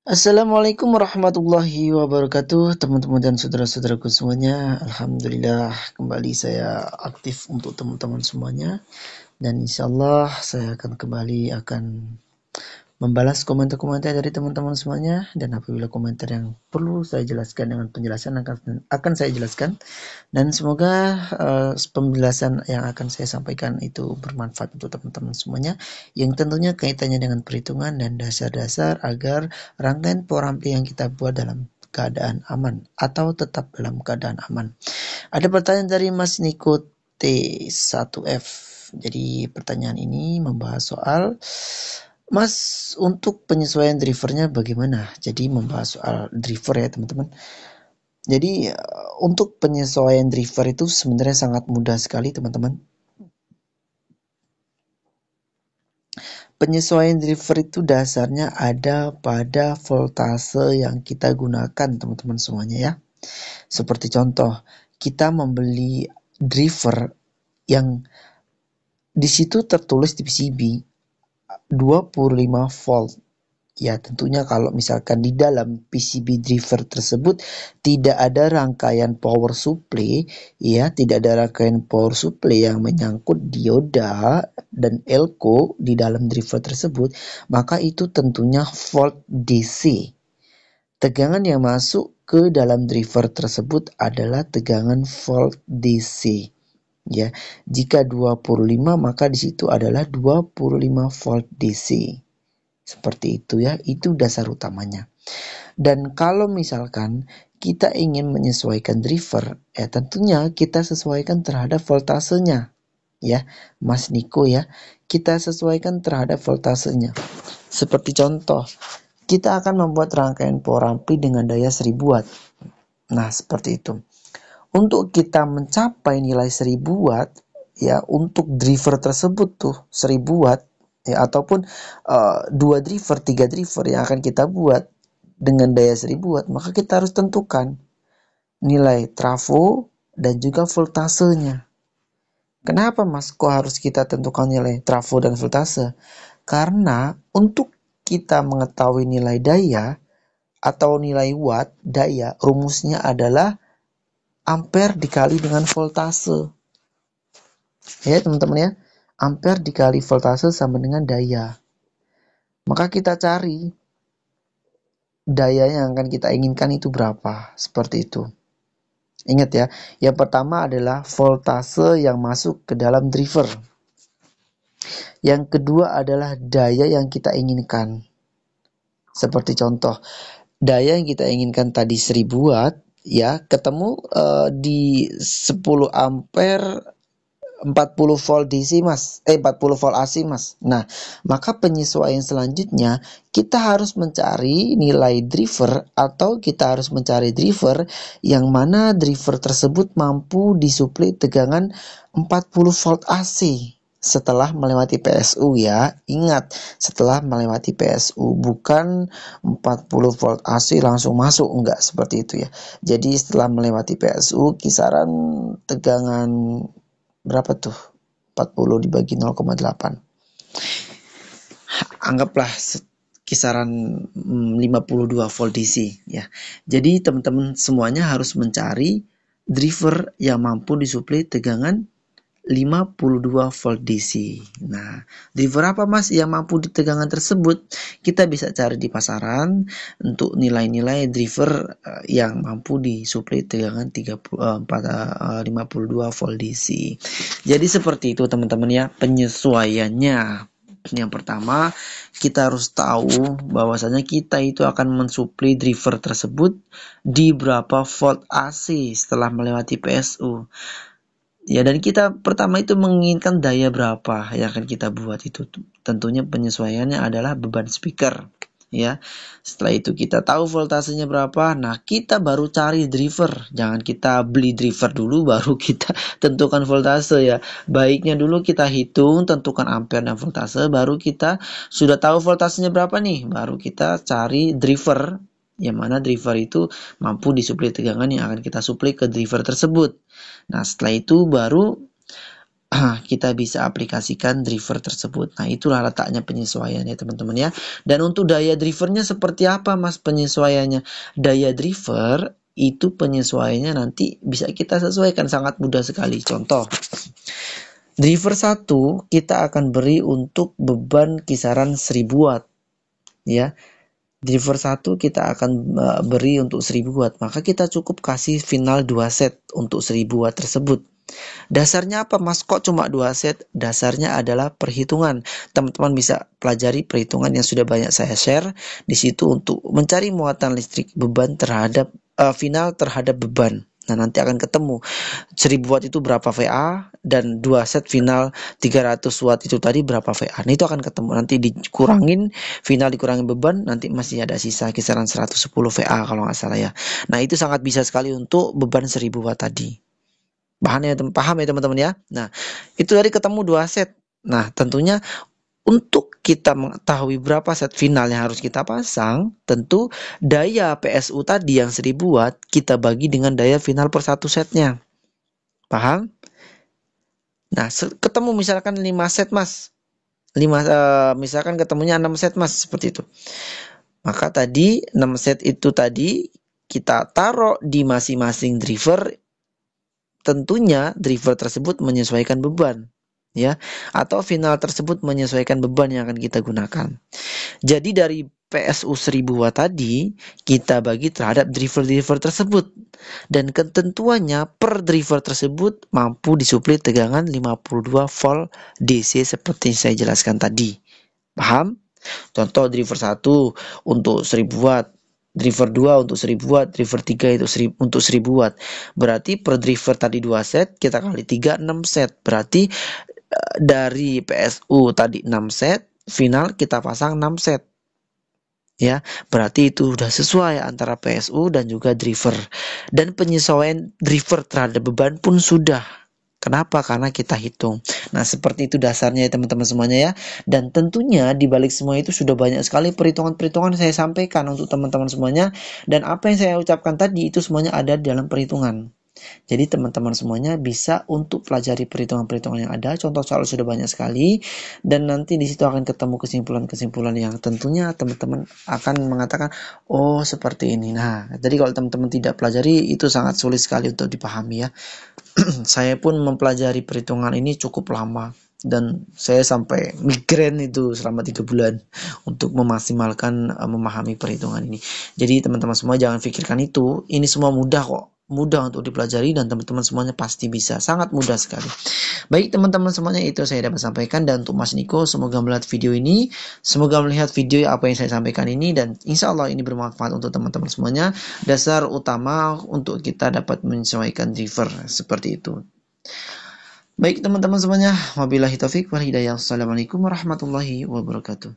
Assalamualaikum warahmatullahi wabarakatuh, teman-teman dan saudara-saudaraku semuanya. Alhamdulillah kembali saya aktif untuk teman-teman semuanya, dan insyaallah saya akan kembali membalas komentar-komentar dari teman-teman semuanya, dan apabila komentar yang perlu saya jelaskan dengan penjelasan akan saya jelaskan, dan semoga penjelasan yang akan saya sampaikan itu bermanfaat untuk teman-teman semuanya, yang tentunya kaitannya dengan perhitungan dan dasar-dasar agar rangkaian porampi yang kita buat dalam keadaan aman atau tetap dalam keadaan aman. Ada pertanyaan dari Mas Niko T1F. Jadi pertanyaan ini membahas soal Mas, untuk penyesuaian drivernya bagaimana? Jadi membahas soal driver ya teman-teman. Jadi untuk penyesuaian driver itu sebenarnya sangat mudah sekali teman-teman. Penyesuaian driver itu dasarnya ada pada voltase yang kita gunakan teman-teman semuanya ya. Seperti contoh, kita membeli driver yang di situ tertulis di PCB 25 volt. Ya, tentunya kalau misalkan di dalam PCB driver tersebut tidak ada rangkaian power supply, ya, tidak ada rangkaian power supply yang menyangkut dioda dan elko di dalam driver tersebut, maka itu tentunya volt DC. Tegangan yang masuk ke dalam driver tersebut adalah tegangan volt DC. Ya, jika 25 maka di situ adalah 25 volt DC. Seperti itu ya, itu dasar utamanya. Dan kalau misalkan kita ingin menyesuaikan driver, ya tentunya kita sesuaikan terhadap voltasenya. Ya, Mas Niko ya, kita sesuaikan terhadap voltasenya. Seperti contoh, kita akan membuat rangkaian power ampli dengan daya 1000 watt. Nah, seperti itu. Untuk kita mencapai nilai 1000 watt, ya untuk driver tersebut tuh 1000 watt, ya ataupun 2 driver, 3 driver yang akan kita buat dengan daya 1000 watt, maka kita harus tentukan nilai trafo dan juga voltasenya. Kenapa Mas kok harus kita tentukan nilai trafo dan voltase? Karena untuk kita mengetahui nilai daya atau nilai watt daya, rumusnya adalah ampere dikali dengan voltase. Ya teman-teman ya, ampere dikali voltase sama dengan daya. Maka kita cari daya yang akan kita inginkan itu berapa, seperti itu. Ingat ya, yang pertama adalah voltase yang masuk ke dalam driver. Yang kedua adalah daya yang kita inginkan. Seperti contoh, daya yang kita inginkan tadi 1000 watt, ya ketemu di 10 ampere 40 volt DC mas, 40 volt AC mas. Nah, maka penyesuaian selanjutnya kita harus mencari nilai driver atau kita harus mencari driver yang mana driver tersebut mampu disuplai tegangan 40 volt AC setelah melewati PSU ya. Ingat, setelah melewati PSU, bukan 40 volt AC langsung masuk, enggak seperti itu ya. Jadi setelah melewati PSU kisaran tegangan berapa tuh? 40 dibagi 0,8. Anggaplah kisaran 52 volt DC ya. Jadi teman-teman semuanya harus mencari driver yang mampu disuplai tegangan 52 volt DC. Nah, driver apa Mas yang mampu di tegangan tersebut? Kita bisa cari di pasaran untuk nilai-nilai driver yang mampu disuplai tegangan 52 volt DC. Jadi seperti itu teman-teman ya penyesuaiannya. Yang pertama, kita harus tahu bahwasanya kita itu akan mensuplai driver tersebut di berapa volt AC setelah melewati PSU. Ya, dan kita pertama itu menginginkan daya berapa yang akan kita buat itu. Tentunya penyesuaiannya adalah beban speaker. Ya, setelah itu kita tahu voltasenya berapa. Nah, kita baru cari driver. Jangan kita beli driver dulu baru kita tentukan voltase ya. Baiknya dulu kita hitung, tentukan ampere dan voltase, baru kita sudah tahu voltasenya berapa nih, baru kita cari driver. Yang mana driver itu mampu disuplai tegangan yang akan kita suplai ke driver tersebut. Nah, setelah itu baru kita bisa aplikasikan driver tersebut. Nah, itulah letaknya penyesuaiannya teman-teman ya. Dan untuk daya drivernya seperti apa Mas penyesuaiannya? Daya driver itu penyesuaiannya nanti bisa kita sesuaikan sangat mudah sekali. Contoh, driver 1 kita akan beri untuk beban kisaran 1000 watt ya. Driver 1 kita akan beri untuk 1000 watt, maka kita cukup kasih final 2 set untuk 1000 watt tersebut. Dasarnya apa Mas? Kok cuma 2 set? Dasarnya adalah perhitungan. Teman-teman bisa pelajari perhitungan yang sudah banyak saya share di situ untuk mencari muatan listrik beban terhadap final terhadap beban. Nah, nanti akan ketemu 1000 watt itu berapa VA dan 2 set final 300 watt itu tadi berapa VA. Nah, itu akan ketemu. Nanti dikurangin final dikurangin beban, nanti masih ada sisa kisaran 110 VA kalau nggak salah ya. Nah, itu sangat bisa sekali untuk beban 1000 watt tadi. Paham ya teman-teman ya. Nah, itu tadi ketemu 2 set. Nah, tentunya untuk kita mengetahui berapa set final yang harus kita pasang, tentu daya PSU tadi yang 1000 watt kita bagi dengan daya final per satu setnya. Paham? Nah, ketemu misalkan 5 set Mas. Misalkan ketemunya 6 set Mas, seperti itu. Maka tadi 6 set itu tadi kita taruh di masing-masing driver. Tentunya driver tersebut menyesuaikan beban ya, atau final tersebut menyesuaikan beban yang akan kita gunakan. Jadi dari PSU 1000 watt tadi kita bagi terhadap driver-driver tersebut, dan ketentuannya per driver tersebut mampu disuplai tegangan 52 volt DC seperti saya jelaskan tadi. Paham? Contoh driver 1 untuk 1000 watt, driver 2 untuk 1000 watt, driver 3 itu untuk 1000 watt. Berarti per driver tadi 2 set, kita kali 3, 6 set. Berarti dari PSU tadi 6 set, final kita pasang 6 set. Ya, berarti itu sudah sesuai antara PSU dan juga driver. Dan penyesuaian driver terhadap beban pun sudah. Kenapa? Karena kita hitung. Nah, seperti itu dasarnya ya teman-teman semuanya ya. Dan tentunya di balik semua itu sudah banyak sekali perhitungan-perhitungan yang saya sampaikan untuk teman-teman semuanya. Dan apa yang saya ucapkan tadi itu semuanya ada di dalam perhitungan. Jadi teman-teman semuanya bisa untuk pelajari perhitungan-perhitungan yang ada. Contoh soal sudah banyak sekali. Dan nanti di situ akan ketemu kesimpulan-kesimpulan yang tentunya teman-teman akan mengatakan, oh seperti ini. Nah, jadi kalau teman-teman tidak pelajari itu sangat sulit sekali untuk dipahami ya. Saya pun mempelajari perhitungan ini cukup lama. Dan saya sampai migrain itu selama 3 bulan untuk memaksimalkan memahami perhitungan ini. Jadi teman-teman semua jangan pikirkan itu. Ini semua mudah kok. Mudah untuk dipelajari dan teman-teman semuanya pasti bisa. Sangat mudah sekali. Baik teman-teman semuanya, itu saya dapat sampaikan. Dan untuk Mas Niko, semoga melihat video ini. Semoga melihat video apa yang saya sampaikan ini. Dan insya Allah ini bermanfaat untuk teman-teman semuanya. Dasar utama untuk kita dapat menyesuaikan driver seperti itu. Baik teman-teman semuanya, wabillahi taufik wal hidayah. Assalamualaikum warahmatullahi wabarakatuh.